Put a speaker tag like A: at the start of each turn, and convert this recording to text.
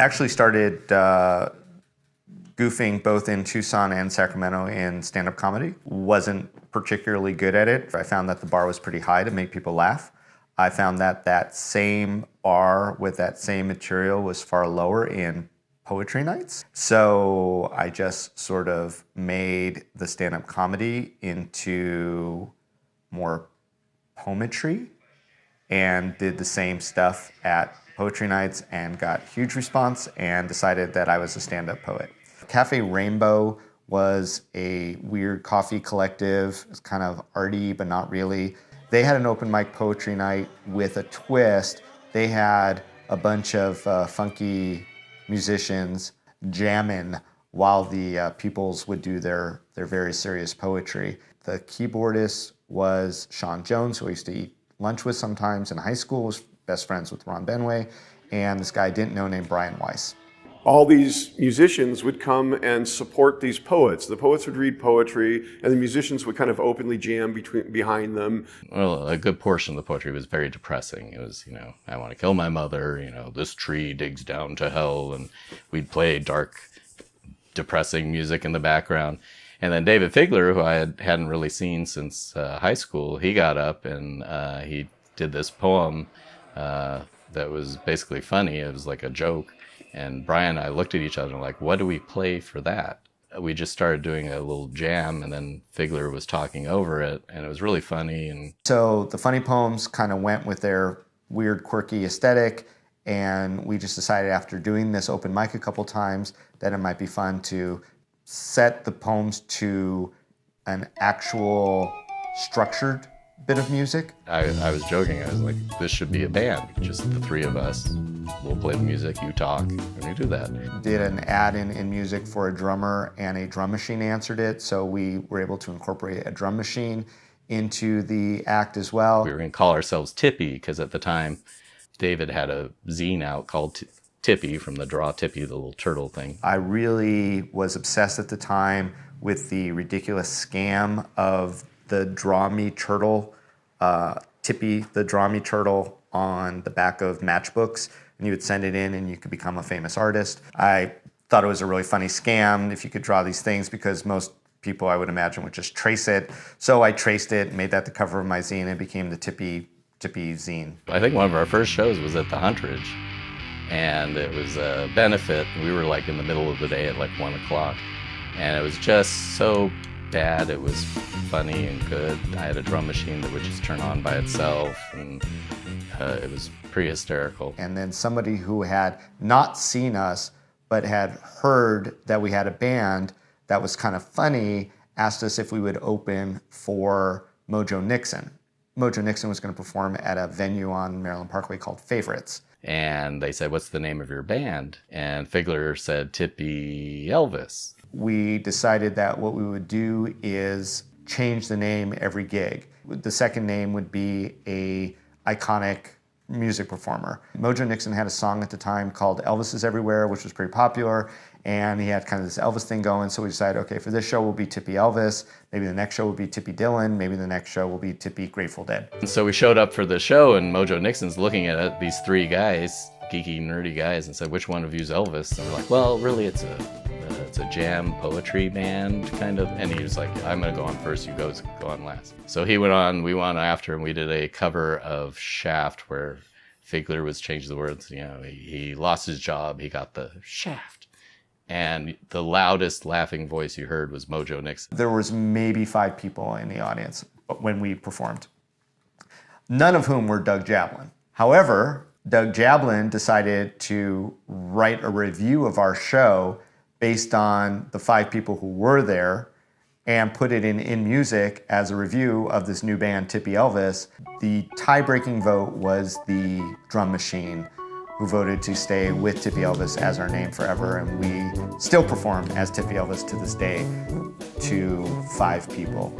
A: actually started goofing both in Tucson and Sacramento in stand-up comedy. Wasn't particularly good at it. I found that the bar was pretty high to make people laugh. I found that that same bar with that same material was far lower in poetry nights. So I just sort of made the stand-up comedy into more poetry and did the same stuff at poetry nights and got huge response and decided that I was a stand-up poet. Cafe Rainbow was a weird coffee collective. It's kind of arty, but not really. They had an open mic poetry night with a twist. They had a bunch of funky musicians jamming while the pupils would do their very serious poetry. The keyboardist was Sean Jones, who I used to eat lunch with sometimes in high school, was best friends with Ron Benway, and this guy I didn't know named Brian Weiss.
B: All these musicians would come and support these poets. The poets would read poetry, and the musicians would kind of openly jam behind them.
C: Well, a good portion of the poetry was very depressing. It was, I want to kill my mother, this tree digs down to hell, and we'd play dark, depressing music in the background. And then David Figler, who I hadn't really seen since high school, he got up and he did this poem that was basically funny. It was like a joke. And Brian and I looked at each other and like, what do we play for that? We just started doing a little jam, and then Figler was talking over it, and it was really funny. And
A: so the funny poems kind of went with their weird, quirky aesthetic, and we just decided after doing this open mic a couple times that it might be fun to set the poems to an actual structured bit of music.
C: I was joking. I was like, this should be a band, just the three of us. We'll play the music, you talk, and we do that.
A: Did an ad in music for a drummer, and a drum machine answered it, so we were able to incorporate a drum machine into the act as well.
C: We were going to call ourselves Tippy, because at the time, David had a zine out called Tippy, from the Draw Tippy, the little turtle thing.
A: I really was obsessed at the time with the ridiculous scam of the Draw Me Turtle, Tippy, the Draw Me Turtle, on the back of matchbooks, and you would send it in and you could become a famous artist. I thought it was a really funny scam if you could draw these things, because most people, I would imagine, would just trace it. So I traced it, made that the cover of my zine, and it became the Tippy zine.
C: I think one of our first shows was at the Huntridge, and it was a benefit. We were like in the middle of the day at like 1 o'clock, and it was just so bad. It was funny and good. I had a drum machine that would just turn on by itself, and it was pretty hysterical.
A: And then somebody who had not seen us but had heard that we had a band that was kind of funny asked us if we would open for Mojo Nixon. Mojo Nixon was going to perform at a venue on Maryland Parkway called Favorites.
C: And they said, what's the name of your band? And Figler said, Tippy Elvis.
A: We decided that what we would do is change the name every gig. The second name would be a iconic music performer. Mojo Nixon had a song at the time called Elvis is Everywhere, which was pretty popular, and he had kind of this Elvis thing going, so we decided, okay, for this show we'll be Tippy Elvis, maybe the next show will be Tippy Dylan, maybe the next show will be Tippy Grateful Dead.
C: And so we showed up for the show, and Mojo Nixon's looking at it, these three guys, geeky, nerdy guys, and said, which one of you's Elvis? And we're like, well, really, it's a jam poetry band, kind of. And he was like, I'm going to go on first, you go on last. So he went on, we went on after, and we did a cover of Shaft, where Figler was changed the words. He lost his job, he got the shaft. And the loudest laughing voice you heard was Mojo Nixon.
A: There was maybe 5 people in the audience when we performed, none of whom were Doug Jablin. However, Doug Jablin decided to write a review of our show based on the 5 people who were there and put it in music as a review of this new band, Tippy Elvis. The tie-breaking vote was the drum machine, who voted to stay with Tippy Elvis as our name forever, and we still perform as Tippy Elvis to this day to 5 people.